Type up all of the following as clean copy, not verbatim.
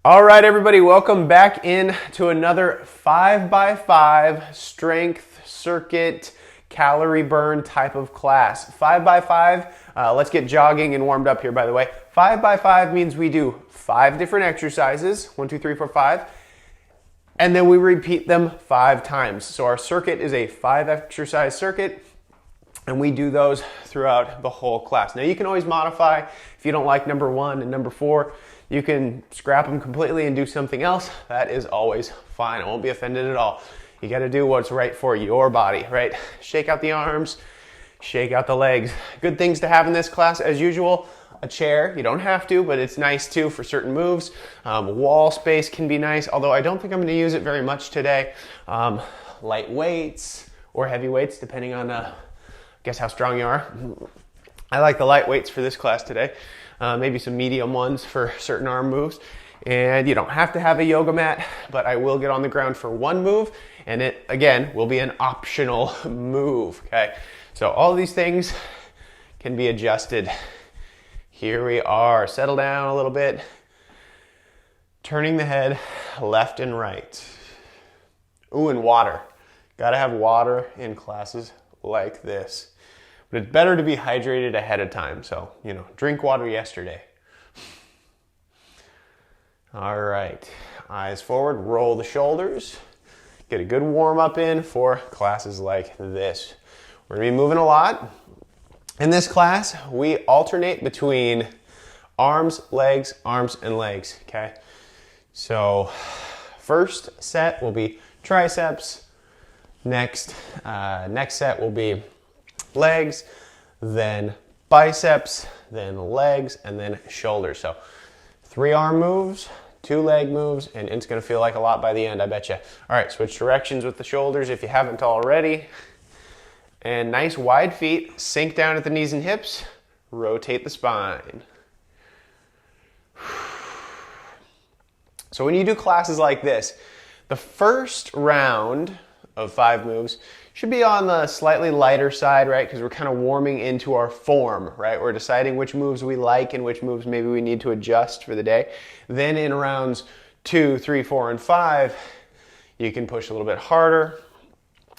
All right, everybody, welcome back in to another 5x5 strength circuit calorie burn type of class. 5x5, let's get jogging and warmed up here, by the way. 5x5 means we do 5 different exercises, 1, 2, 3, 4, 5, and then we repeat them 5 times. So our circuit is a 5 exercise circuit, and we do those throughout the whole class. Now you can always modify if you don't like number 1 and number 4. You can scrap them completely and do something else. That is always fine. I won't be offended at all. You got to do what's right for your body, right? Shake out the arms, shake out the legs. Good things to have in this class, as usual. A chair, you don't have to, but it's nice too for certain moves. Wall space can be nice, although I don't think I'm going to use it very much today. Light weights or heavy weights, depending on, I guess, how strong you are. I like the light weights for this class today. Maybe some medium ones for certain arm moves. And you don't have to have a yoga mat, but I will get on the ground for one move, and it, again, will be an optional move, okay? So all of these things can be adjusted. Here we are. Settle down a little bit. Turning the head left and right. Ooh, and water. Gotta have water in classes like this. But it's better to be hydrated ahead of time. So, drink water yesterday. All right, eyes forward, roll the shoulders. Get a good warm up in for classes like this. We're gonna be moving a lot. In this class, we alternate between arms, and legs, okay? So, first set will be triceps. Next set will be legs, then biceps, then legs, and then shoulders. So 3 arm moves, 2 leg moves, and it's going to feel like a lot by the end, I bet you. All right, switch directions with the shoulders if you haven't already. And nice wide feet, sink down at the knees and hips, rotate the spine. So when you do classes like this, the first round of 5 moves should be on the slightly lighter side, right? Because we're kind of warming into our form, right? We're deciding which moves we like and which moves maybe we need to adjust for the day. Then in rounds 2, 3, 4, and 5, you can push a little bit harder,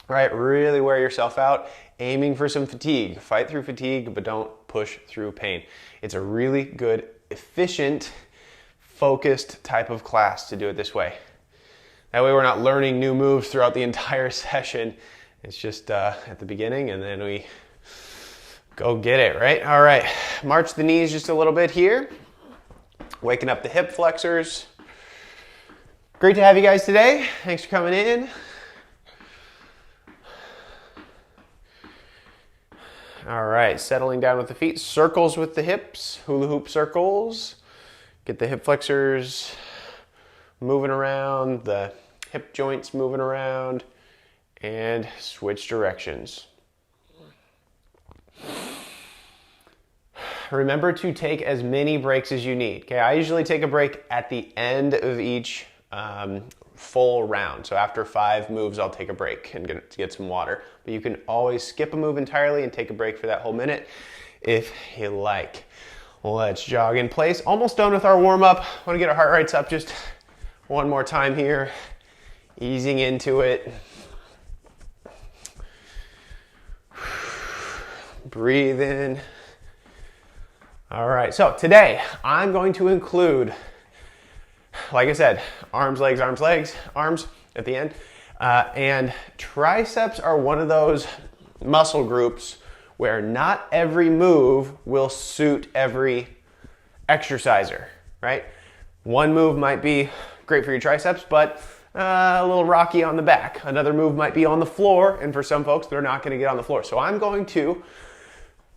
right? Really wear yourself out, aiming for some fatigue. Fight through fatigue, but don't push through pain. It's a really good, efficient, focused type of class to do it this way. That way we're not learning new moves throughout the entire session. It's just at the beginning, and then we go get it, right? All right, march the knees just a little bit here. Waking up the hip flexors. Great to have you guys today. Thanks for coming in. All right, settling down with the feet. Circles with the hips, hula hoop circles. Get the hip flexors moving around, the hip joints moving around, and switch directions. Remember to take as many breaks as you need. Okay, I usually take a break at the end of each full round. So after 5 moves, I'll take a break and get some water. But you can always skip a move entirely and take a break for that whole minute if you like. Let's jog in place. Almost done with our warm up. Want to get our heart rates up just one more time here. Easing into it. Breathe in. All right, so today I'm going to include, like I said, arms, legs at the end. And triceps are one of those muscle groups where not every move will suit every exerciser, right? One move might be great for your triceps, but a little rocky on the back. Another move might be on the floor, and for some folks, they're not going to get on the floor. So I'm going to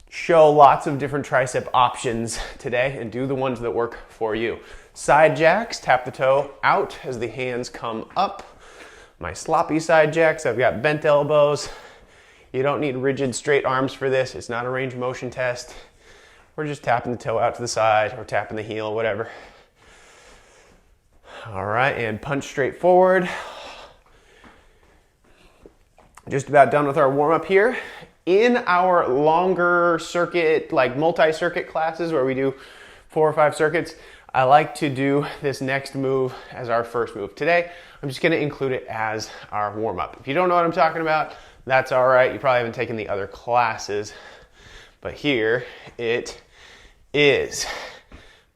show lots of different tricep options today and do the ones that work for you. Side jacks, tap the toe out as the hands come up. My sloppy side jacks, I've got bent elbows. You don't need rigid straight arms for this. It's not a range of motion test. We're just tapping the toe out to the side or tapping the heel, whatever. All right, and punch straight forward. Just about done with our warm-up here. In our longer circuit, like multi-circuit classes where we do 4 or 5 circuits, I like to do this next move as our first move. Today, I'm just gonna include it as our warm-up. If you don't know what I'm talking about, that's all right. You probably haven't taken the other classes, but here it is.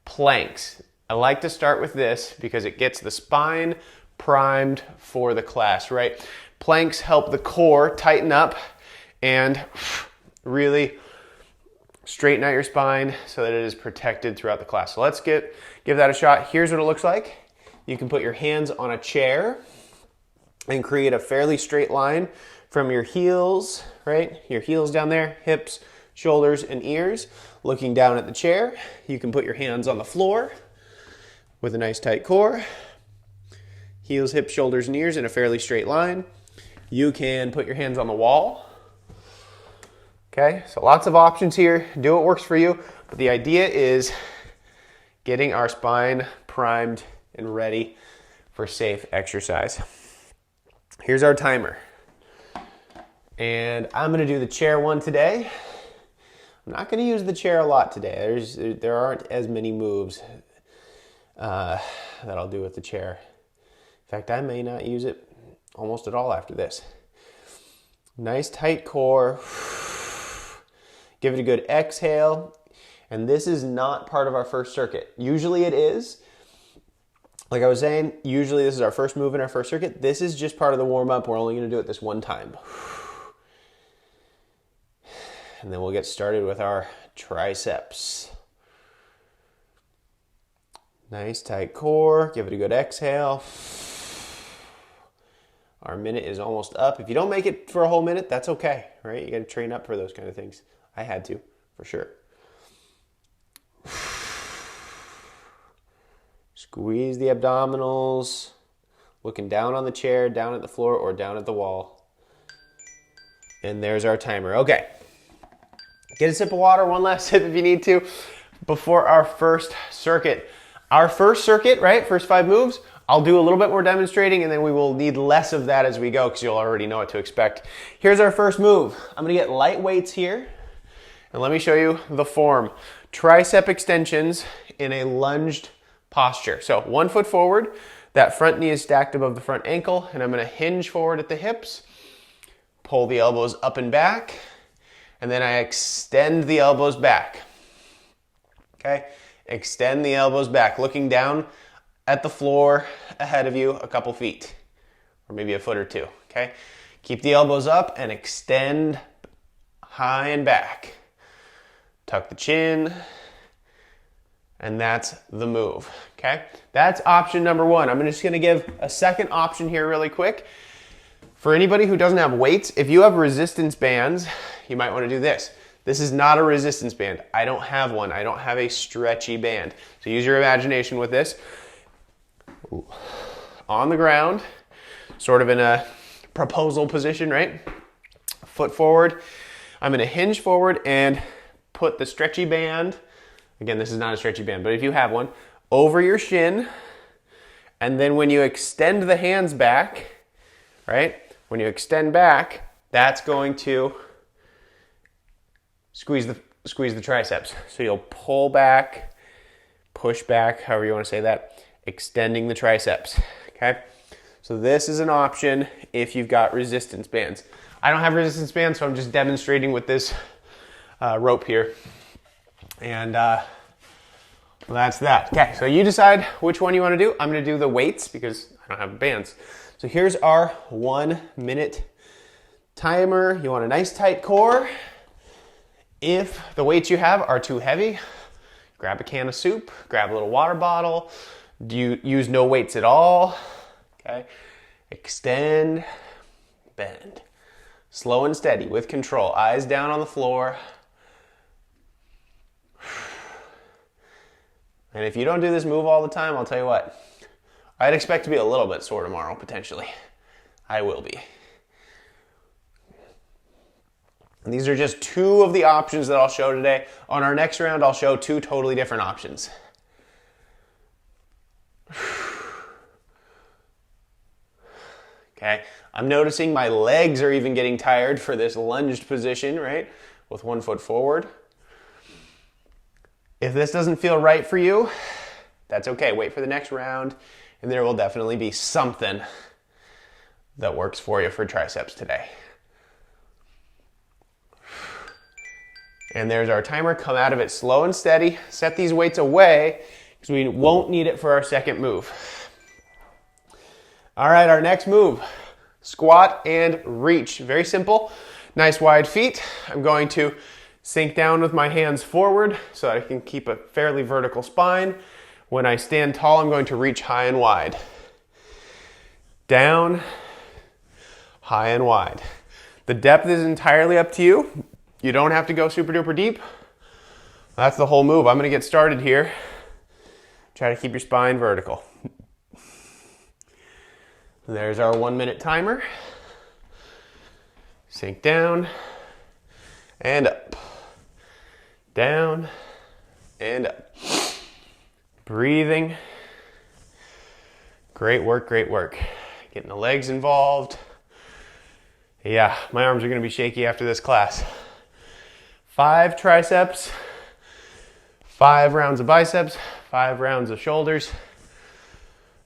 Planks. I like to start with this because it gets the spine primed for the class, right? Planks help the core tighten up and really straighten out your spine so that it is protected throughout the class. So let's give that a shot. Here's what it looks like. You can put your hands on a chair and create a fairly straight line from your heels, right? Your heels down there, hips, shoulders, and ears. Looking down at the chair, you can put your hands on the floor with a nice tight core. Heels, hips, shoulders, and ears in a fairly straight line. You can put your hands on the wall. Okay, so lots of options here. Do what works for you. But the idea is getting our spine primed and ready for safe exercise. Here's our timer. And I'm gonna do the chair one today. I'm not gonna use the chair a lot today. There aren't as many moves that I'll do with the chair. In fact, I may not use it almost at all after this. Nice tight core. Give it a good exhale. And this is not part of our first circuit. Usually it is. Like I was saying, usually this is our first move in our first circuit. This is just part of the warm-up. We're only gonna do it this one time. And then we'll get started with our triceps. Nice tight core. Give it a good exhale. Our minute is almost up. If you don't make it for a whole minute, that's okay, right? You got to train up for those kind of things. I had to, for sure. Squeeze the abdominals. Looking down on the chair, down at the floor, or down at the wall. And there's our timer. Okay. Get a sip of water, one last sip if you need to, before our first circuit. Our first circuit, right, first 5 moves, I'll do a little bit more demonstrating and then we will need less of that as we go because you'll already know what to expect. Here's our first move. I'm gonna get light weights here and let me show you the form. Tricep extensions in a lunged posture. So 1 foot forward, that front knee is stacked above the front ankle and I'm gonna hinge forward at the hips, pull the elbows up and back, and then I extend the elbows back. Okay, extend the elbows back, looking down at the floor ahead of you a couple feet, or maybe a foot or 2, okay? Keep the elbows up and extend high and back. Tuck the chin, and that's the move, okay? That's option number 1. I'm just gonna give a second option here really quick. For anybody who doesn't have weights, if you have resistance bands, you might wanna do this. This is not a resistance band. I don't have one. I don't have a stretchy band. So use your imagination with this. On the ground, sort of in a proposal position, right? Foot forward. I'm gonna hinge forward and put the stretchy band, again, this is not a stretchy band, but if you have one, over your shin. And then when you extend the hands back, right? When you extend back, that's going to squeeze the triceps. So you'll pull back, push back, however you want to say that, extending the triceps, okay? So this is an option if you've got resistance bands. I don't have resistance bands, so I'm just demonstrating with this rope here. And that's that. Okay, so you decide which one you want to do. I'm going to do the weights because I don't have bands. So here's our 1 minute timer. You want a nice tight core. If the weights you have are too heavy, grab a can of soup, grab a little water bottle. Do you use no weights at all? Okay. Extend, bend. Slow and steady with control. Eyes down on the floor. And if you don't do this move all the time, I'll tell you what, I'd expect to be a little bit sore tomorrow, potentially. I will be. And these are just 2 of the options that I'll show today. On our next round, I'll show 2 totally different options. Okay, I'm noticing my legs are even getting tired for this lunged position, right? With 1 foot forward. If this doesn't feel right for you, That's okay. Wait for the next round, and there will definitely be something that works for you for triceps today. And there's our timer. Come out of it slow and steady. Set these weights away because we won't need it for our second move. All right, our next move, squat and reach. Very simple. Nice wide feet. I'm going to sink down with my hands forward so that I can keep a fairly vertical spine. When I stand tall, I'm going to reach high and wide. Down, high and wide. The depth is entirely up to you. You don't have to go super duper deep. That's the whole move. I'm going to get started here. Try to keep your spine vertical. There's our 1 minute timer. Sink down and up. Down and up. Breathing. Great work, great work. Getting the legs involved. Yeah, my arms are going to be shaky after this class. 5 triceps, 5 rounds of biceps, 5 rounds of shoulders.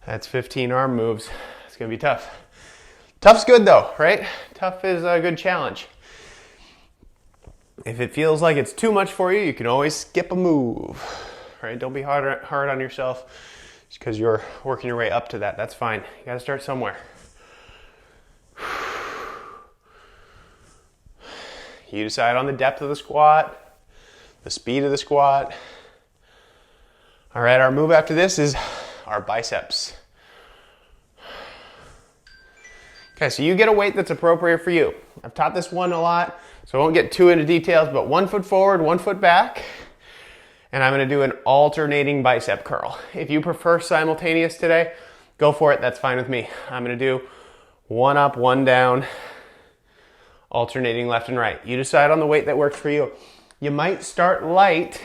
That's 15 arm moves. It's going to be tough. Tough's good though, right? Tough is a good challenge. If it feels like it's too much for you, you can always skip a move, right? Don't be hard on yourself just because you're working your way up to that. That's fine. You got to start somewhere. You decide on the depth of the squat, the speed of the squat. All right, our move after this is our biceps. Okay, so you get a weight that's appropriate for you. I've taught this one a lot, so I won't get too into details, but 1 foot forward, 1 foot back, and I'm gonna do an alternating bicep curl. If you prefer simultaneous today, go for it, that's fine with me. I'm gonna do 1 up, 1 down, alternating left and right. You decide on the weight that works for you. You might start light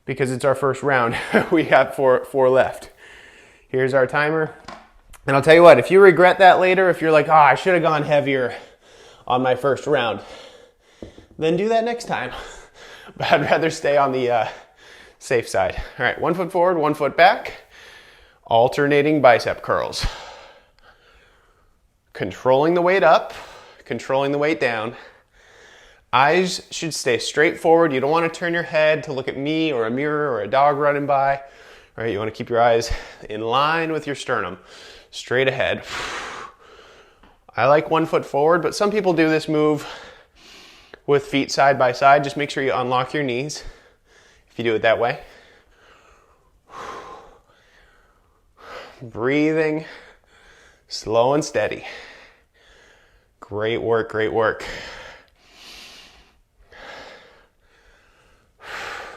because it's our first round. We have four left. Here's our timer. And I'll tell you what, if you regret that later, if you're like, I should have gone heavier on my first round, then do that next time. But I'd rather stay on the safe side. All right, 1 foot forward, 1 foot back. Alternating bicep curls. Controlling the weight up. Controlling the weight down. Eyes should stay straight forward. You don't want to turn your head to look at me or a mirror or a dog running by. All right, you want to keep your eyes in line with your sternum. Straight ahead. I like 1 foot forward, but some people do this move with feet side by side. Just make sure you unlock your knees if you do it that way. Breathing, slow and steady. Great work, great work.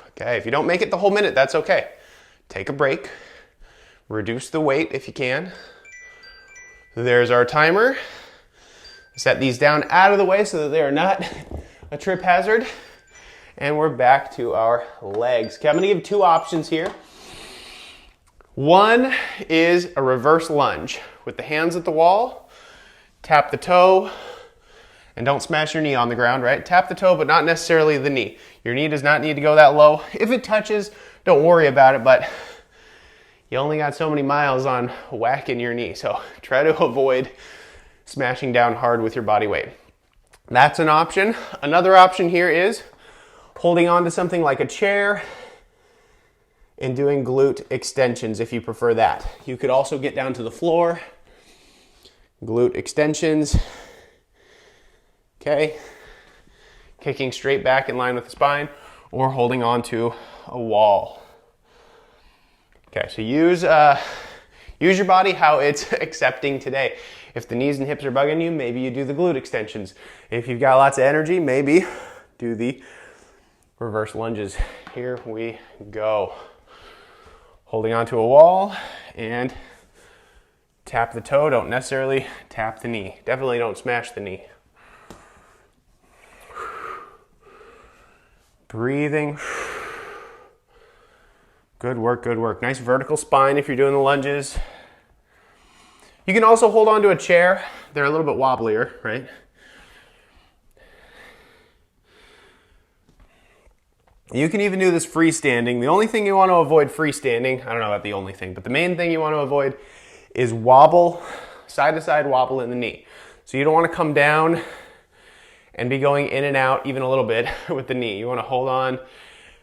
Okay, if you don't make it the whole minute, that's okay. Take a break. Reduce the weight if you can. There's our timer. Set these down out of the way so that they are not a trip hazard. And we're back to our legs. Okay, I'm going to give 2 options here. One is a reverse lunge with the hands at the wall. Tap the toe, and don't smash your knee on the ground, right? Tap the toe, but not necessarily the knee. Your knee does not need to go that low. If it touches, don't worry about it, but you only got so many miles on whacking your knee, so try to avoid smashing down hard with your body weight. That's an option. Another option here is holding on to something like a chair and doing glute extensions if you prefer that. You could also get down to the floor. Glute extensions. Okay. Kicking straight back in line with the spine or holding on to a wall. Okay, so use your body how it's accepting today. If the knees and hips are bugging you, maybe you do the glute extensions. If you've got lots of energy, maybe do the reverse lunges. Here we go. Holding onto a wall and tap the toe. Don't necessarily tap the knee. Definitely don't smash the knee. Breathing. Good work, good work. Nice vertical spine if you're doing the lunges. You can also hold on to a chair. They're a little bit wobblier, right? You can even do this freestanding. The only thing you want to avoid freestanding, I don't know about the only thing, but the main thing you want to avoid is wobble, side to side wobble in the knee. So you don't want to come down and be going in and out even a little bit with the knee. You want to hold on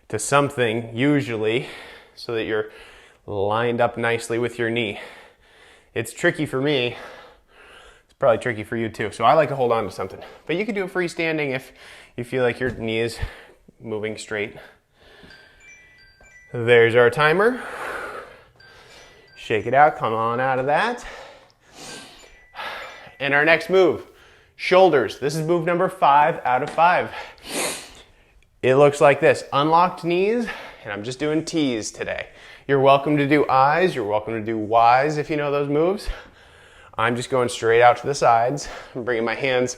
to something usually so that you're lined up nicely with your knee. It's tricky for me. It's probably tricky for you too. So I like to hold on to something. But you can do it freestanding if you feel like your knee is moving straight. There's our timer. Shake it out, come on out of that. And our next move, shoulders. This is move number 5 out of 5. It looks like this, unlocked knees, and I'm just doing T's today. You're welcome to do I's, you're welcome to do Y's if you know those moves. I'm just going straight out to the sides. I'm bringing my hands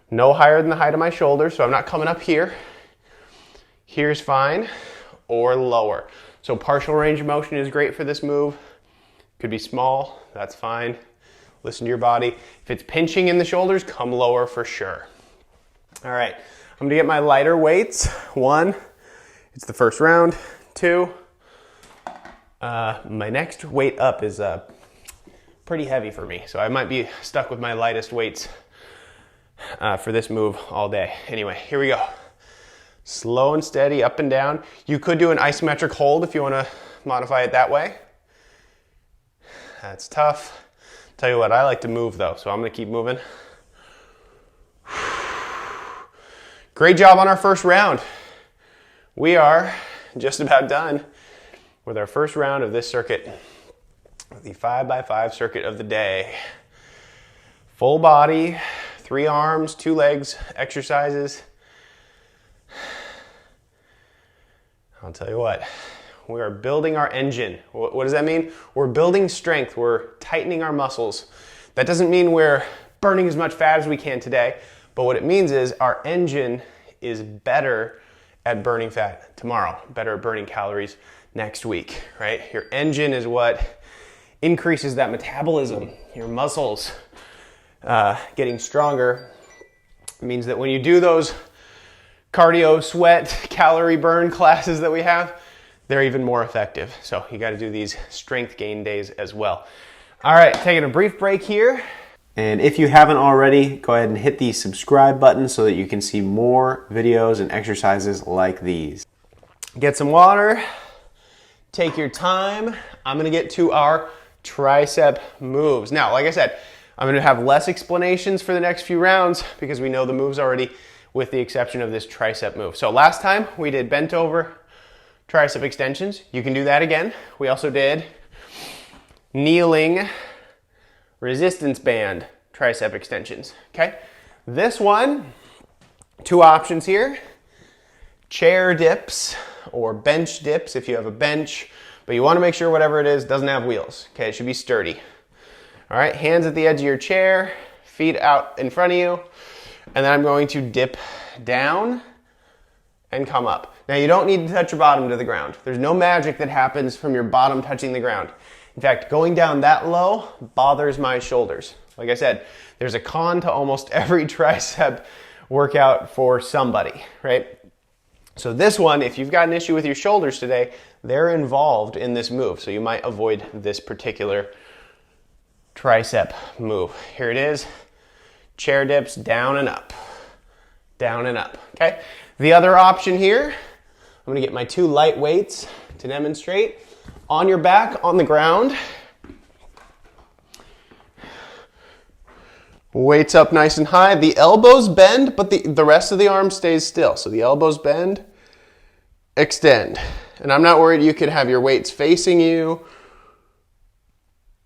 no higher than the height of my shoulders, so I'm not coming up here. Here's fine, or lower. So partial range of motion is great for this move. Could be small, that's fine. Listen to your body. If it's pinching in the shoulders, come lower for sure. All right, I'm gonna get my lighter weights. 1, it's the first round. 2, my next weight up is pretty heavy for me, so I might be stuck with my lightest weights for this move all day. Anyway, here we go. Slow and steady, up and down. You could do an isometric hold if you want to modify it that way. That's tough. Tell you what, I like to move though, so I'm going to keep moving. Great job on our first round. We are just about done with our first round of this circuit, the 5x5 circuit of the day. Full body, 3 arms, 2 legs exercises. I'll tell you what, we are building our engine. What does that mean? We're building strength, we're tightening our muscles. That doesn't mean we're burning as much fat as we can today, but what it means is our engine is better at burning fat tomorrow, better at burning calories next week, right? Your engine is what increases that metabolism. Your muscles getting stronger means that when you do those cardio, sweat, calorie burn classes that we have, they're even more effective. So you got to do these strength gain days as well. All right, taking a brief break here. And if you haven't already, go ahead and hit the subscribe button so that you can see more videos and exercises like these. Get some water, take your time. I'm gonna get to our tricep moves. Now, like I said, I'm gonna have less explanations for the next few rounds because we know the moves already, with the exception of this tricep move. So last time we did bent over tricep extensions. You can do that again. We also did kneeling resistance band tricep extensions, okay? This one, 2 options here. Chair dips or bench dips if you have a bench, but you wanna make sure whatever it is doesn't have wheels, okay? It should be sturdy. All right, hands at the edge of your chair, feet out in front of you, and then I'm going to dip down and come up. Now you don't need to touch your bottom to the ground. There's no magic that happens from your bottom touching the ground. In fact, going down that low bothers my shoulders. Like I said, there's a con to almost every tricep workout for somebody, right? So this one, if you've got an issue with your shoulders today, they're involved in this move. So you might avoid this particular tricep move. Here it is, chair dips, down and up, okay? The other option here, I'm gonna get my 2 light weights to demonstrate. On your back, on the ground. Weights up nice and high. The elbows bend, but the rest of the arm stays still. So the elbows bend, extend. And I'm not worried, you could have your weights facing you.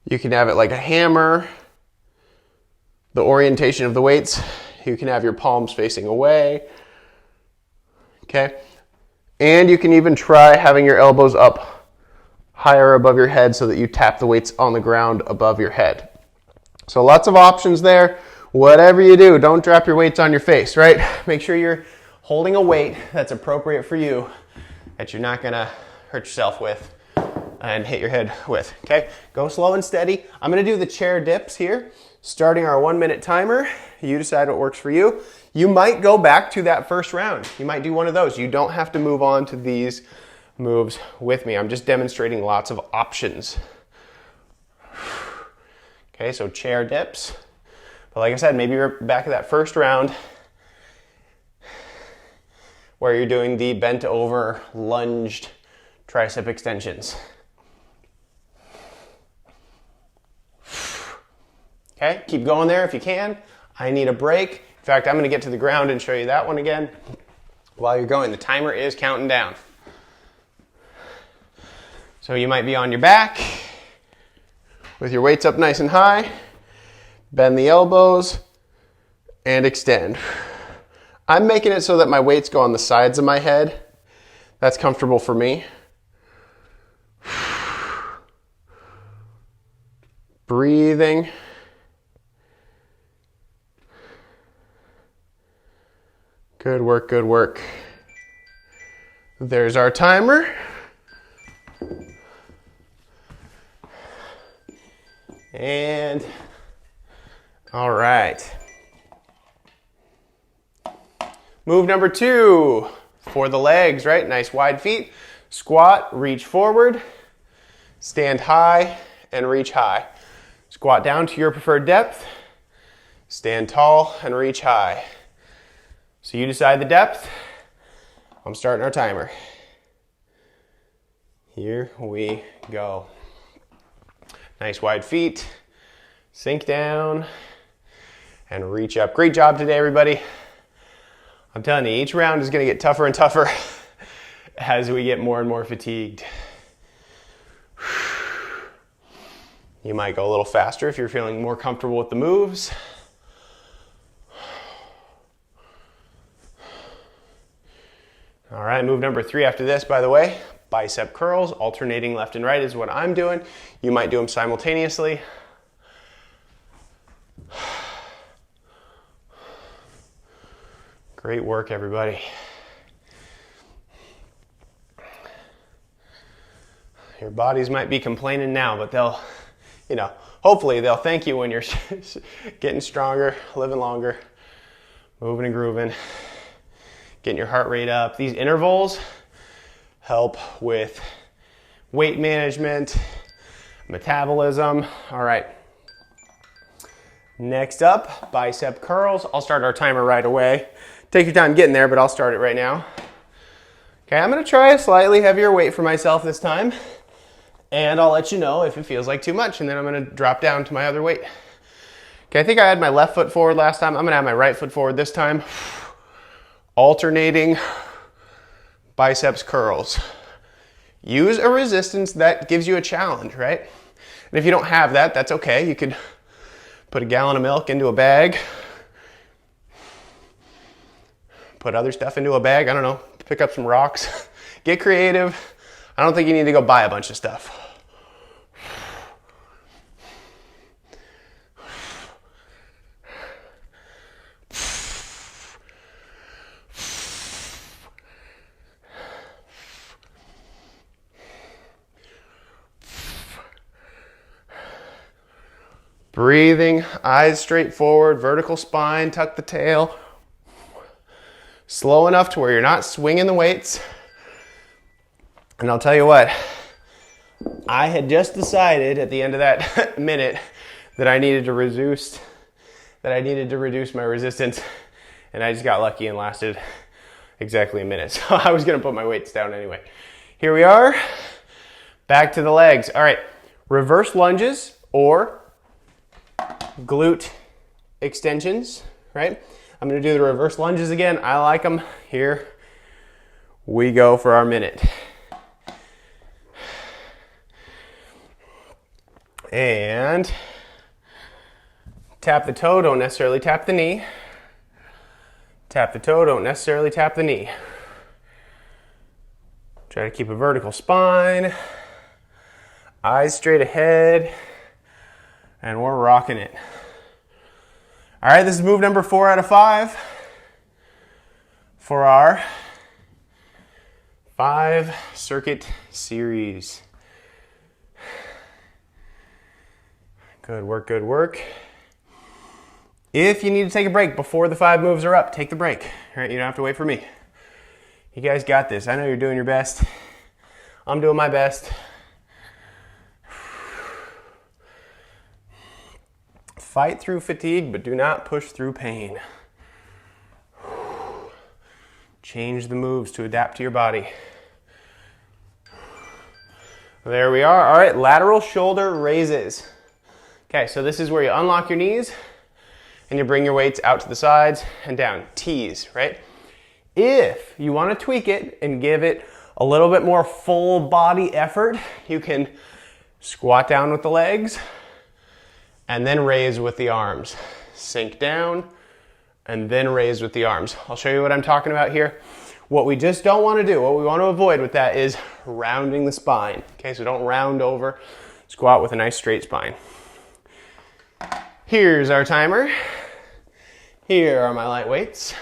You can have it like a hammer. The orientation of the weights, you can have your palms facing away. Okay? And you can even try having your elbows up higher above your head so that you tap the weights on the ground above your head. So lots of options there. Whatever you do, don't drop your weights on your face, right? Make sure you're holding a weight that's appropriate for you, that you're not gonna hurt yourself with and hit your head with, okay? Go slow and steady. I'm gonna do the chair dips here, starting our 1-minute timer. You decide what works for you. You might go back to that first round. You might do one of those. You don't have to move on to these moves with me. I'm just demonstrating lots of options. Okay, so chair dips. But like I said, maybe you're back at that first round where you're doing the bent over lunged tricep extensions. Okay, keep going there if you can. I need a break. In fact, I'm gonna get to the ground and show you that one again while you're going. The timer is counting down. So you might be on your back with your weights up nice and high. Bend the elbows and extend. I'm making it so that my weights go on the sides of my head. That's comfortable for me. Breathing. Good work, good work. There's our timer. And all right. Move number 2 for the legs, right? Nice wide feet. Squat, reach forward, stand high, and reach high. Squat down to your preferred depth, stand tall, and reach high. So you decide the depth. I'm starting our timer. Here we go. Nice wide feet, sink down, and reach up. Great job today, everybody. I'm telling you, each round is going to get tougher and tougher as we get more and more fatigued. You might go a little faster if you're feeling more comfortable with the moves. All right, move number 3 after this, by the way. Bicep curls, alternating left and right is what I'm doing. You might do them simultaneously. Great work, everybody. Your bodies might be complaining now, but they'll, hopefully they'll thank you when you're getting stronger, living longer, moving and grooving, getting your heart rate up. These intervals help with weight management, metabolism. All right. Next up, bicep curls. I'll start our timer right away. Take your time getting there, but I'll start it right now. Okay, I'm gonna try a slightly heavier weight for myself this time, and I'll let you know if it feels like too much, and then I'm gonna drop down to my other weight. Okay, I think I had my left foot forward last time. I'm gonna have my right foot forward this time. Alternating biceps curls. Use a resistance that gives you a challenge, right? And if you don't have that, that's okay. You could put a gallon of milk into a bag, put other stuff into a bag, I don't know, pick up some rocks, get creative. I don't think you need to go buy a bunch of stuff. Breathing, eyes straight forward, vertical spine, tuck the tail. Slow enough to where you're not swinging the weights. And I'll tell you what, I had just decided at the end of that minute that I needed to reduce my resistance, and I just got lucky and lasted exactly a minute. So I was gonna put my weights down anyway. Here we are, back to the legs. All right, reverse lunges or glute extensions, right? I'm gonna do the reverse lunges again. I like them. Here we go for our minute. And tap the toe, don't necessarily tap the knee. Tap the toe, don't necessarily tap the knee. Try to keep a vertical spine, eyes straight ahead, and we're rocking it. All right, this is move number 4 out of 5 for our 5 circuit series. Good work, good work. If you need to take a break before the 5 moves are up, take the break. All right, you don't have to wait for me. You guys got this. I know you're doing your best. I'm doing my best. Fight through fatigue, but do not push through pain. Change the moves to adapt to your body. There we are. All right, lateral shoulder raises. Okay, so this is where you unlock your knees and you bring your weights out to the sides and down. T's, right? If you want to tweak it and give it a little bit more full body effort, you can squat down with the legs and then raise with the arms. Sink down and then raise with the arms. I'll show you what I'm talking about here. What we just don't want to do, what we want to avoid with that is rounding the spine. Okay, so don't round over. Squat with a nice straight spine. Here's our timer. Here are my light weights.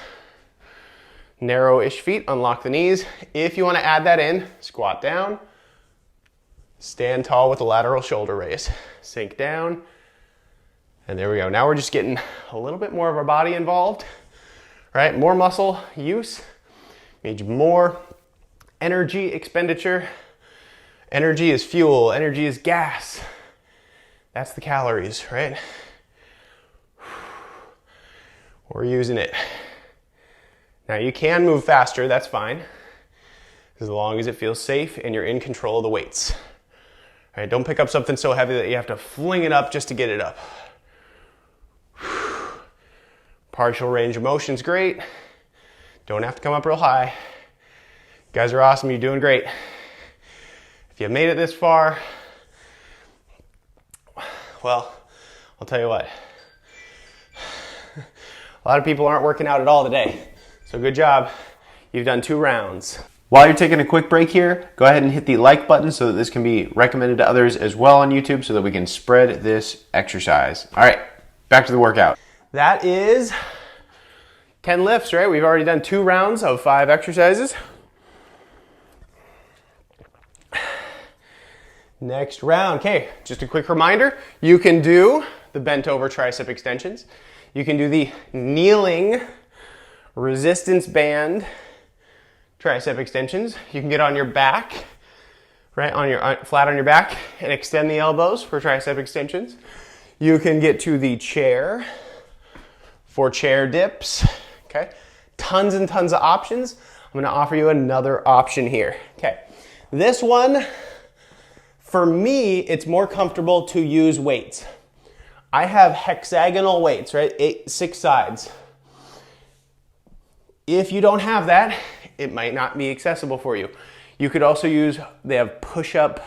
Narrow-ish feet, unlock the knees. If you want to add that in, squat down. Stand tall with a lateral shoulder raise. Sink down. And there we go. Now we're just getting a little bit more of our body involved, right? More muscle use means more energy expenditure. Energy is fuel. Energy is gas. That's the calories, right? We're using it. Now you can move faster, that's fine, as long as it feels safe and you're in control of the weights. All right, don't pick up something so heavy that you have to fling it up just to get it up. Partial range of motion's great. Don't have to come up real high. You guys are awesome, you're doing great. If you made it this far, well, I'll tell you what. A lot of people aren't working out at all today. So good job. You've done 2 rounds. While you're taking a quick break here, go ahead and hit the like button so that this can be recommended to others as well on YouTube so that we can spread this exercise. All right, back to the workout. That is 10 lifts, right? We've already done 2 rounds of 5 exercises. Next round. Okay, just a quick reminder, you can do the bent over tricep extensions. You can do the kneeling resistance band tricep extensions. You can get on your back, right, on your flat on your back and extend the elbows for tricep extensions. You can get to the chair for chair dips, okay? Tons and tons of options. I'm gonna offer you another option here. Okay, this one, for me, it's more comfortable to use weights. I have hexagonal weights, right? 6 sides. If you don't have that, it might not be accessible for you. You could also use, they have push-up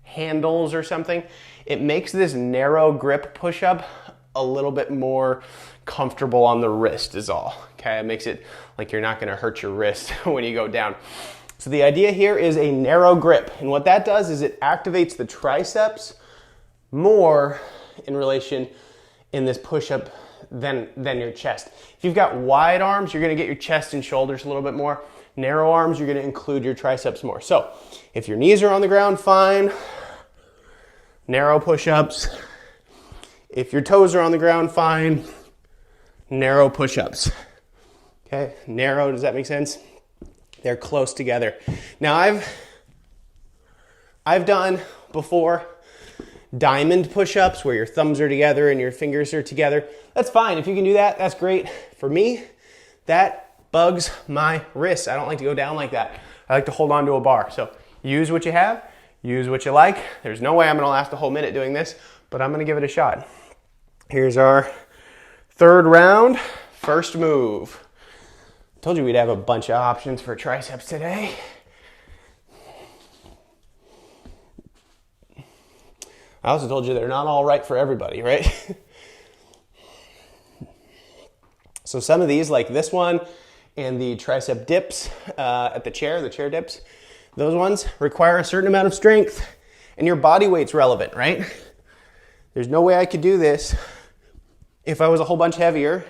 handles or something. It makes this narrow grip push-up a little bit more comfortable on the wrist is all. Okay, it makes it like you're not gonna hurt your wrist when you go down. So the idea here is a narrow grip. And what that does is it activates the triceps more in relation in this push-up than your chest. If you've got wide arms, you're gonna get your chest and shoulders a little bit more. Narrow arms, you're gonna include your triceps more. So if your knees are on the ground, fine. Narrow push-ups. If your toes are on the ground, fine. Narrow push-ups. Okay, narrow, does that make sense? They're close together. Now I've done before diamond push-ups where your thumbs are together and your fingers are together. That's fine. If you can do that, that's great. For me, that bugs my wrists. I don't like to go down like that. I like to hold on to a bar. So use what you have, use what you like. There's no way I'm gonna last a whole minute doing this, but I'm gonna give it a shot. Here's our 3rd round, first move. Told you we'd have a bunch of options for triceps today. I also told you they're not all right for everybody, right? So some of these, like this one and the tricep dips at the chair dips, those ones require a certain amount of strength and your body weight's relevant, right? There's no way I could do this if I was a whole bunch heavier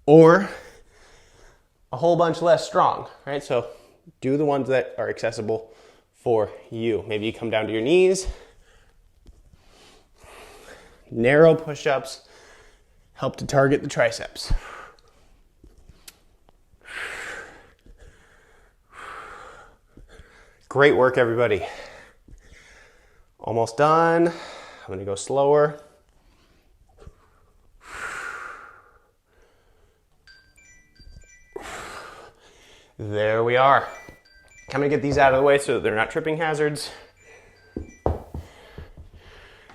or a whole bunch less strong, right? So do the ones that are accessible for you. Maybe you come down to your knees. Narrow push-ups, help to target the triceps. Great work, everybody. Almost done. I'm going to go slower. There we are. I'm going to get these out of the way so that they're not tripping hazards.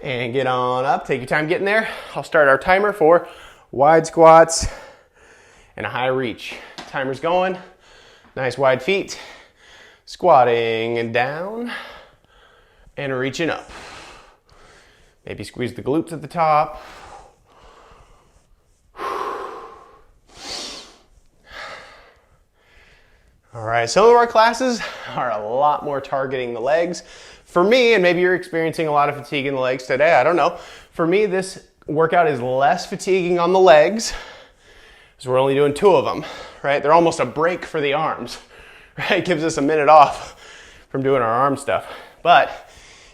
And get on up. Take your time getting there. I'll start our timer for wide squats and a high reach. Timer's going. Nice wide feet. Squatting and down and reaching up. Maybe squeeze the glutes at the top. All right, some of our classes are a lot more targeting the legs. For me, and maybe you're experiencing a lot of fatigue in the legs today, I don't know. For me, this workout is less fatiguing on the legs because we're only doing 2 of them, right? They're almost a break for the arms, right? It gives us a minute off from doing our arm stuff. But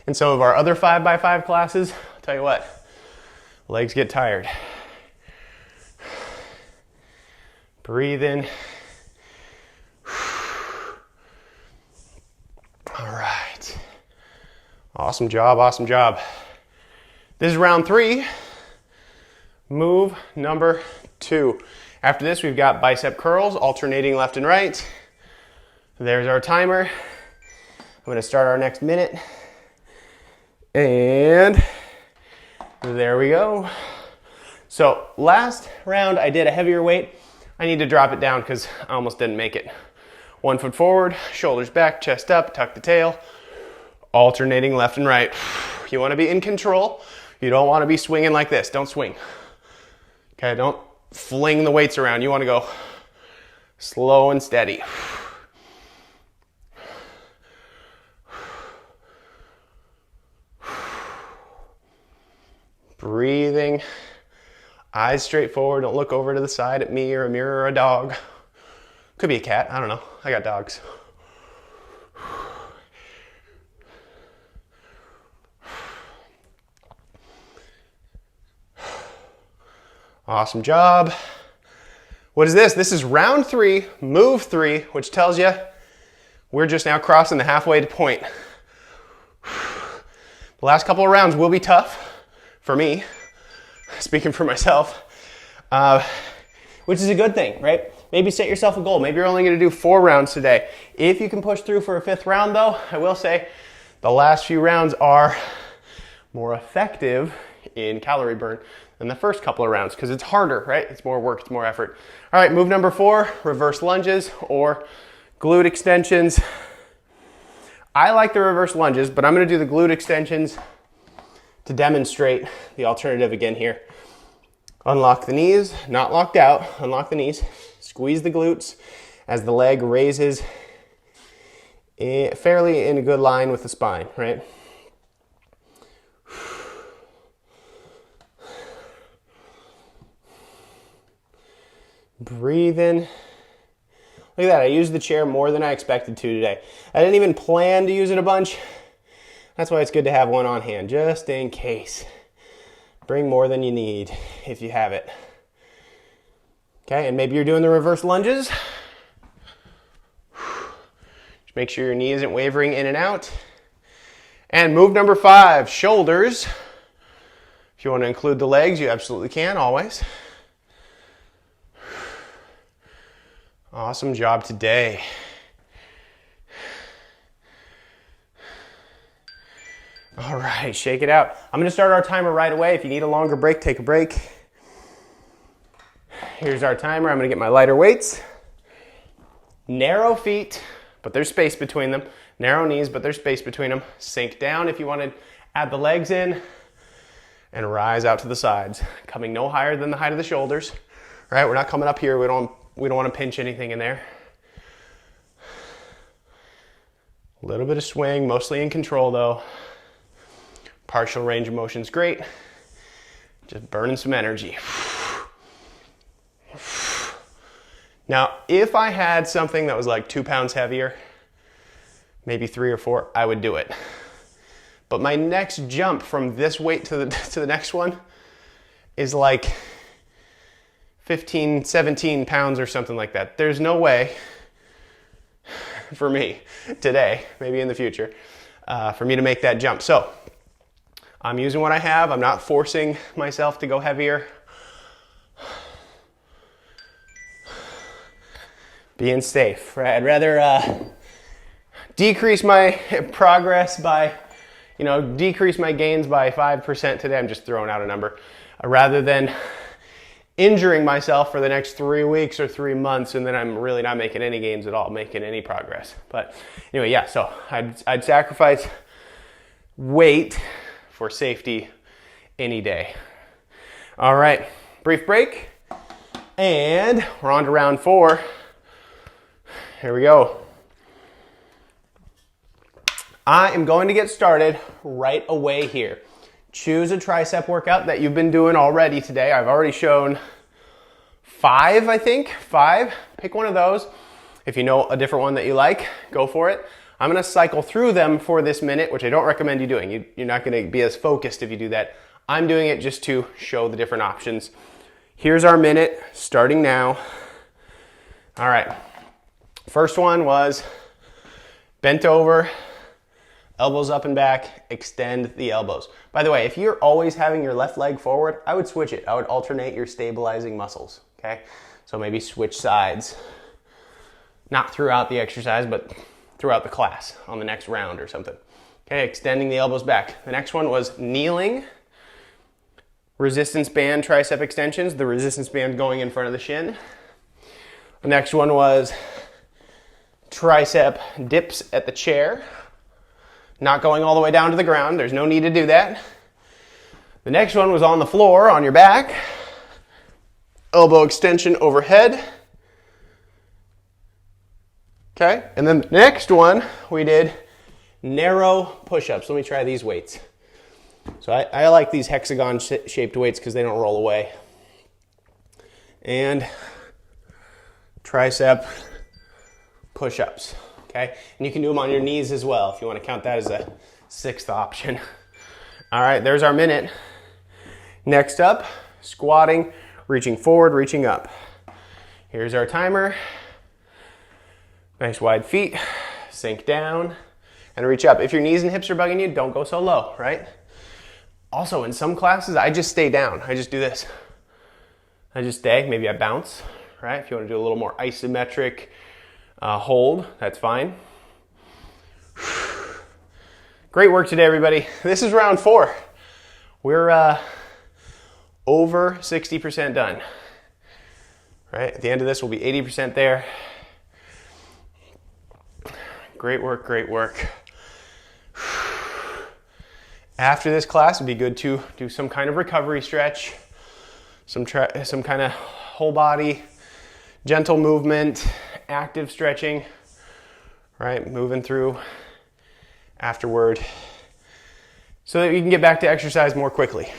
in some of our other 5x5 classes, I'll tell you what, legs get tired. Breathe in. All right. Awesome job, awesome job. This is round 3. Move number 2. After this, we've got bicep curls, alternating left and right. There's our timer. I'm going to start our next minute. And there we go. So last round, I did a heavier weight. I need to drop it down because I almost didn't make it. 1 foot forward, shoulders back, chest up, tuck the tail. Alternating left and right. You want to be in control. You don't want to be swinging like this. Don't swing. Okay, don't fling the weights around. You want to go slow and steady. Breathing. Eyes straight forward. Don't look over to the side at me or a mirror or a dog. Could be a cat. I don't know. I got dogs. Awesome job. What is this? This is round 3, move 3, which tells you we're just now crossing the halfway point. The last couple of rounds will be tough for me, speaking for myself, which is a good thing, right? Maybe set yourself a goal. Maybe you're only going to do 4 rounds today. If you can push through for a 5th round, though, I will say the last few rounds are more effective in calorie burn than the first couple of rounds because it's harder, right? It's more work, it's more effort. All right, move number 4, reverse lunges or glute extensions. I like the reverse lunges, but I'm going to do the glute extensions to demonstrate the alternative again here. Unlock the knees, not locked out, unlock the knees. Squeeze the glutes as the leg raises fairly in a good line with the spine, right? Breathe in. Look at that, I used the chair more than I expected to today. I didn't even plan to use it a bunch. That's why it's good to have one on hand, just in case. Bring more than you need if you have it. Okay, and maybe you're doing the reverse lunges. Just make sure your knee isn't wavering in and out. And move number 5, shoulders. If you want to include the legs, you absolutely can, always. Awesome job today. All right, shake it out. I'm going to start our timer right away. If you need a longer break, take a break. Here's our timer. I'm going to get my lighter weights. Narrow feet, but there's space between them. Narrow knees, but there's space between them. Sink down if you want to add the legs in. And rise out to the sides. Coming no higher than the height of the shoulders. All right, we're not coming up here. We don't want to pinch anything in there. A little bit of swing, mostly in control though. Partial range of motion is great. Just burning some energy. Now, if I had something that was like 2 pounds heavier, maybe 3 or 4, I would do it. But my next jump from this weight to the next one is like 15, 17 pounds or something like that. There's no way for me today, maybe in the future, for me to make that jump. So I'm using what I have. I'm not forcing myself to go heavier. Being safe, right? I'd rather decrease my progress by, decrease my gains by 5% today. I'm just throwing out a number, rather than injuring myself for the next 3 weeks or 3 months, and then I'm really not making any gains at all, making any progress. But anyway, yeah, so I'd sacrifice weight for safety any day. All right, brief break, and we're on to round 4. Here we go. I am going to get started right away here. Choose a tricep workout that you've been doing already today. I've already shown 5, I think. 5. Pick one of those. If you know a different one that you like, go for it. I'm going to cycle through them for this minute, which I don't recommend you doing. You're not going to be as focused if you do that. I'm doing it just to show the different options. Here's our minute, starting now. All right. First one was bent over, elbows up and back, extend the elbows. By the way, if you're always having your left leg forward, I would switch it. I would alternate your stabilizing muscles, okay? So maybe switch sides. Not throughout the exercise, but throughout the class on the next round or something. Okay, extending the elbows back. The next one was kneeling, resistance band tricep extensions, the resistance band going in front of the shin. The next one was tricep dips at the chair, not going all the way down to the ground. There's no need to do that. The next one was on the floor, on your back, elbow extension overhead. Okay, and then the next one we did narrow push-ups. Let me try these weights. So I like these hexagon shaped weights because they don't roll away. And tricep push-ups, okay? And you can do them on your knees as well if you want to count that as a 6th option. All right, there's our minute. Next up, squatting, reaching forward, reaching up. Here's our timer. Nice wide feet, sink down, and reach up. If your knees and hips are bugging you, don't go so low, right? Also, in some classes, I just stay down. I just do this. I just stay, maybe I bounce, right? If you want to do a little more isometric hold, that's fine. Great work today, everybody. This is round 4. We're over 60% done. Right? At the end of this, we'll be 80% there. Great work, great work. After this class, it'd be good to do some kind of recovery stretch, some kind of whole body, gentle movement, active stretching, right? Moving through afterward so that you can get back to exercise more quickly.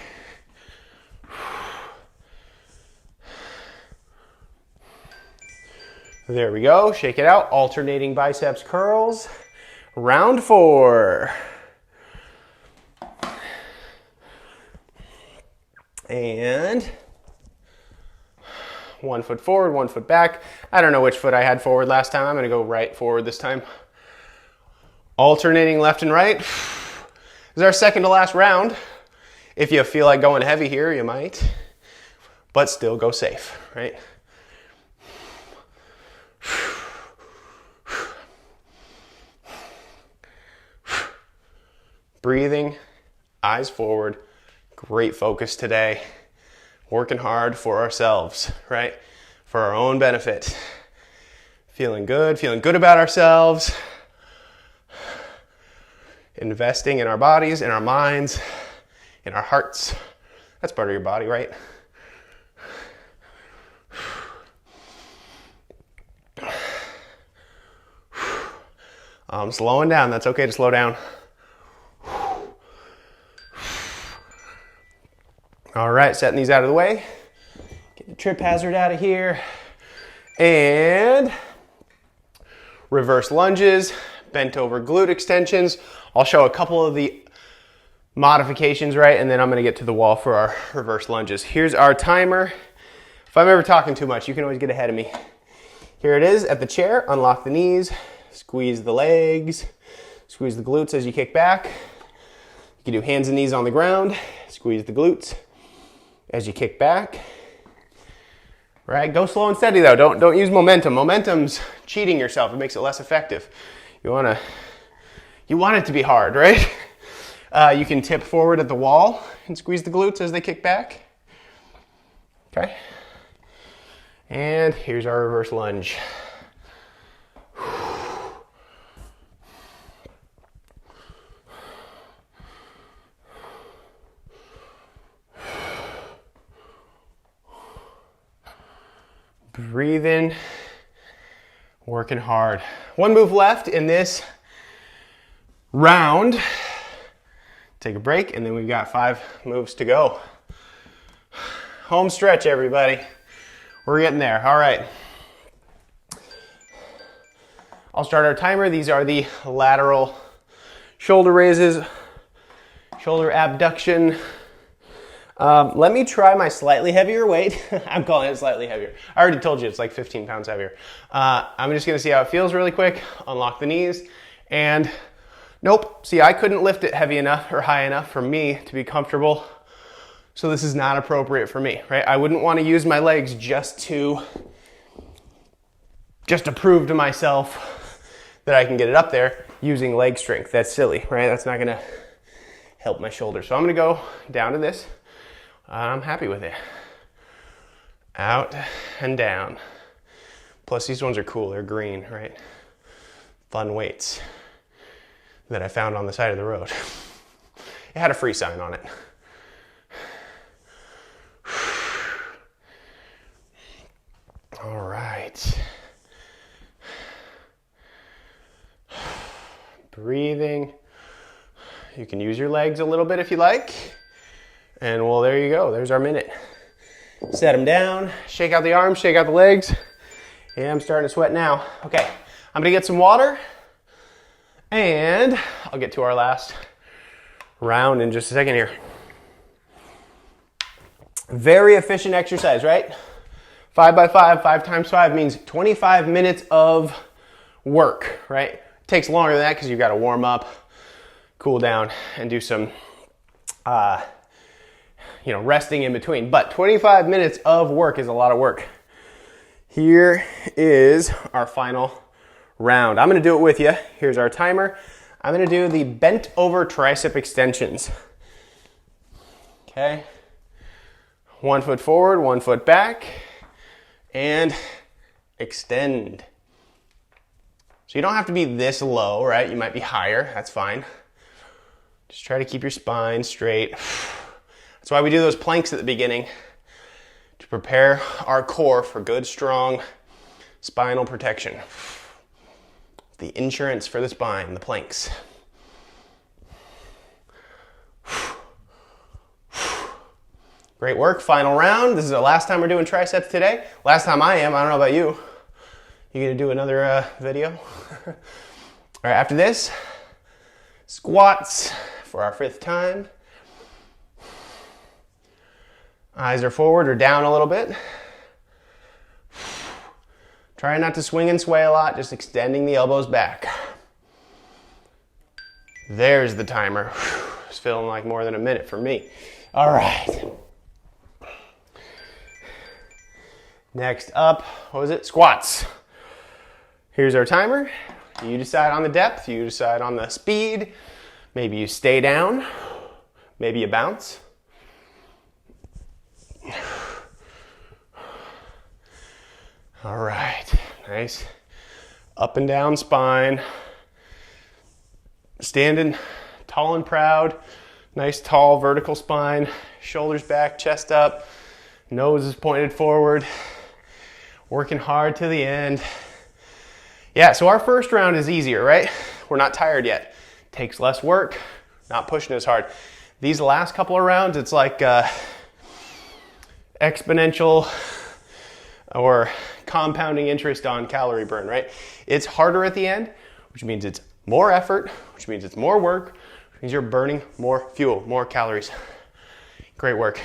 There we go. Shake it out. Alternating biceps curls. Round 4. And 1 foot forward, 1 foot back. I don't know which foot I had forward last time. I'm going to go right forward this time. Alternating left and right. This is our second to last round. If you feel like going heavy here, you might. But still go safe, right? Breathing, eyes forward. Great focus today. Working hard for ourselves, right? For our own benefit. Feeling good about ourselves. Investing in our bodies, in our minds, in our hearts. That's part of your body, right? I'm slowing down. That's okay to slow down. All right, setting these out of the way. Get the trip hazard out of here. And reverse lunges, bent over glute extensions. I'll show a couple of the modifications, right? And then I'm gonna get to the wall for our reverse lunges. Here's our timer. If If I'm ever talking too much, you can always get ahead of me. Here it is at the chair. Unlock the knees, squeeze the legs, squeeze the glutes as you kick back. You can do hands and knees on the ground, squeeze the glutes as you kick back. Right, go slow and steady though. Don't use momentum. Momentum's cheating yourself. It makes it less effective. You want it to be hard, right? You can tip forward at the wall and squeeze the glutes as they kick back. Okay. And here's our reverse lunge. Breathing, working hard. One move left in this round. Take a break, and then we've got 5 moves to go. Home stretch, everybody. We're getting there. All right. I'll start our timer. These are the lateral shoulder raises, shoulder abduction. Let me try my slightly heavier weight. I'm calling it slightly heavier. I already told you it's like 15 pounds heavier. I'm just gonna see how it feels really quick. Unlock the knees, and nope. See, I couldn't lift it heavy enough or high enough for me to be comfortable. So this is not appropriate for me, right? I wouldn't want to use my legs just to prove to myself that I can get it up there using leg strength. That's silly, right? That's not gonna help my shoulders. So I'm gonna go down to this. I'm happy with it. Out and down. Plus these ones are cool, they're green, right? Fun weights that I found on the side of the road. It had a free sign on it. All right. Breathing. You can use your legs a little bit if you like. And well, there you go. There's our minute. Set them down, shake out the arms, shake out the legs. Yeah, I'm starting to sweat now. Okay, I'm gonna get some water and I'll get to our last round in just a second here. Very efficient exercise, right? 5 by 5, 5 times 5 means 25 minutes of work, right? It takes longer than that because you've got to warm up, cool down, and do some resting in between. But 25 minutes of work is a lot of work. Here is our final round. I'm going to do it with you. Here's our timer. I'm going to do the bent over tricep extensions. Okay. 1 foot forward, 1 foot back, and extend. So you don't have to be this low, right? You might be higher, that's fine. Just try to keep your spine straight. That's why we do those planks at the beginning, to prepare our core for good, strong spinal protection. The insurance for the spine, the planks. Great work, final round. This is the last time we're doing triceps today. Last time I am, I don't know about you. You gonna do another video? All right, after this, squats for our 5th time. Eyes are forward or down a little bit. Try not to swing and sway a lot, just extending the elbows back. There's the timer. It's feeling like more than a minute for me. All right. Next up, what was it? Squats. Here's our timer. You decide on the depth, you decide on the speed. Maybe you stay down, maybe you bounce. All right, nice. Up and down spine. Standing tall and proud. Nice tall vertical spine. Shoulders back, chest up. Nose is pointed forward. Working hard to the end. Yeah, so our first round is easier, right? We're not tired yet. Takes less work, not pushing as hard. These last couple of rounds, it's like exponential or compounding interest on calorie burn, right? It's harder at the end, which means it's more effort, which means it's more work, which means you're burning more fuel, more calories. Great work.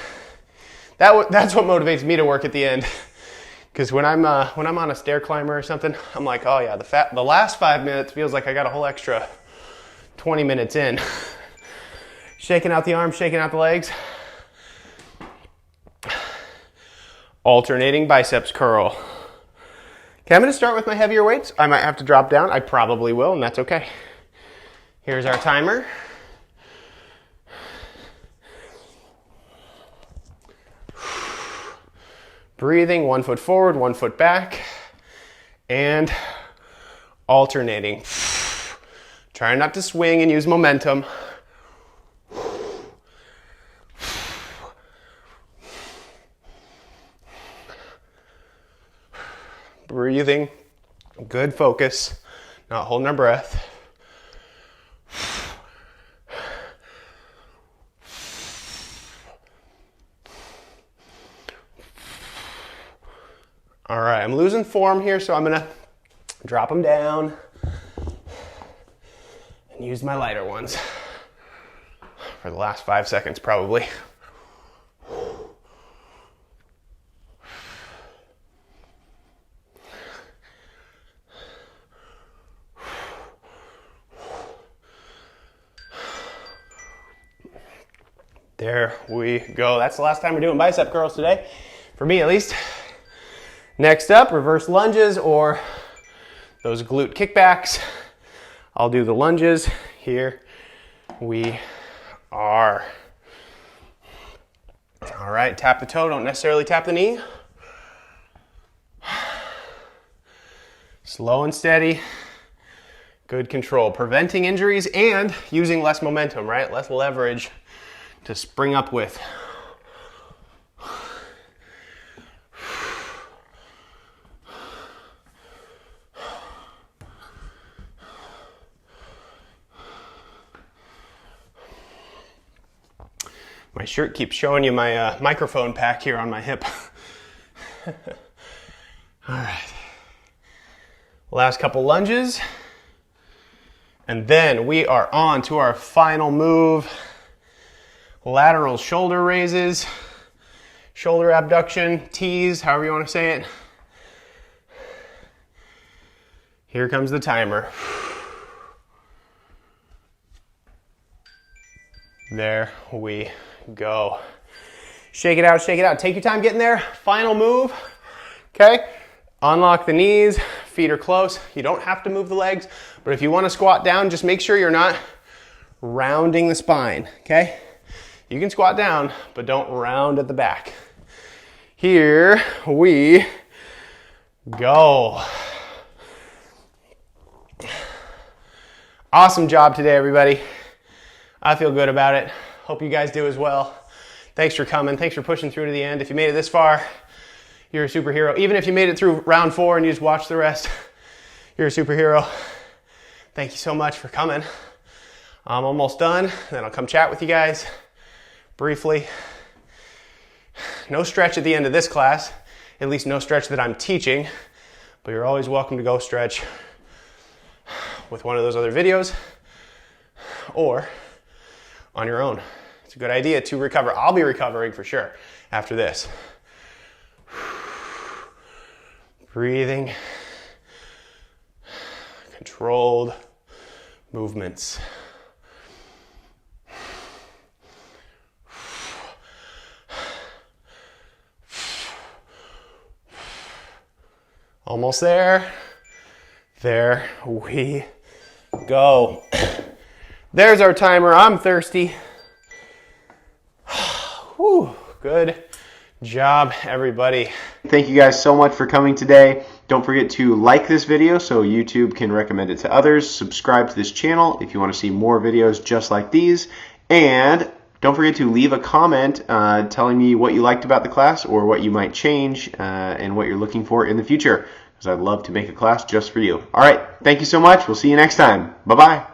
That's what motivates me to work at the end. Because when I'm on a stair climber or something, I'm like, oh yeah, the last 5 minutes feels like I got a whole extra 20 minutes in. Shaking out the arms, shaking out the legs. Alternating biceps curl. Okay, I'm going to start with my heavier weights. I might have to drop down. I probably will, and that's okay. Here's our timer. Breathing, 1 foot forward, 1 foot back, and alternating. Try not to swing and use momentum. Breathing, good focus, not holding our breath. All right, I'm losing form here, so I'm gonna drop them down and use my lighter ones for the last 5 seconds probably. There we go. That's the last time we're doing bicep curls today, for me at least. Next up, reverse lunges or those glute kickbacks. I'll do the lunges. Here we are. All right, tap the toe, don't necessarily tap the knee. Slow and steady, good control. Preventing injuries and using less momentum, right? Less leverage to spring up with. My shirt keeps showing you my microphone pack here on my hip. All right. Last couple lunges. And then we are on to our final move. Lateral shoulder raises, shoulder abduction, tees, however you want to say it. Here comes the timer. There we go. Shake it out, shake it out. Take your time getting there. Final move. Okay. Unlock the knees, feet are close. You don't have to move the legs, but if you want to squat down, just make sure you're not rounding the spine. Okay. You can squat down, but don't round at the back. Here we go. Awesome job today, everybody. I feel good about it. Hope you guys do as well. Thanks for coming. Thanks for pushing through to the end. If you made it this far, you're a superhero. Even if you made it through round 4 and you just watched the rest, you're a superhero. Thank you so much for coming. I'm almost done. Then I'll come chat with you guys briefly. No stretch at the end of this class, at least no stretch that I'm teaching, but you're always welcome to go stretch with one of those other videos or on your own. It's a good idea to recover. I'll be recovering for sure after this. Breathing, controlled movements. Almost there. There we go. There's our timer. I'm thirsty. Whew, good job, everybody. Thank you guys so much for coming today. Don't forget to like this video so YouTube can recommend it to others. Subscribe to this channel if you want to see more videos just like these. And don't forget to leave a comment telling me what you liked about the class or what you might change and what you're looking for in the future, because I'd love to make a class just for you. All right, thank you so much. We'll see you next time. Bye-bye.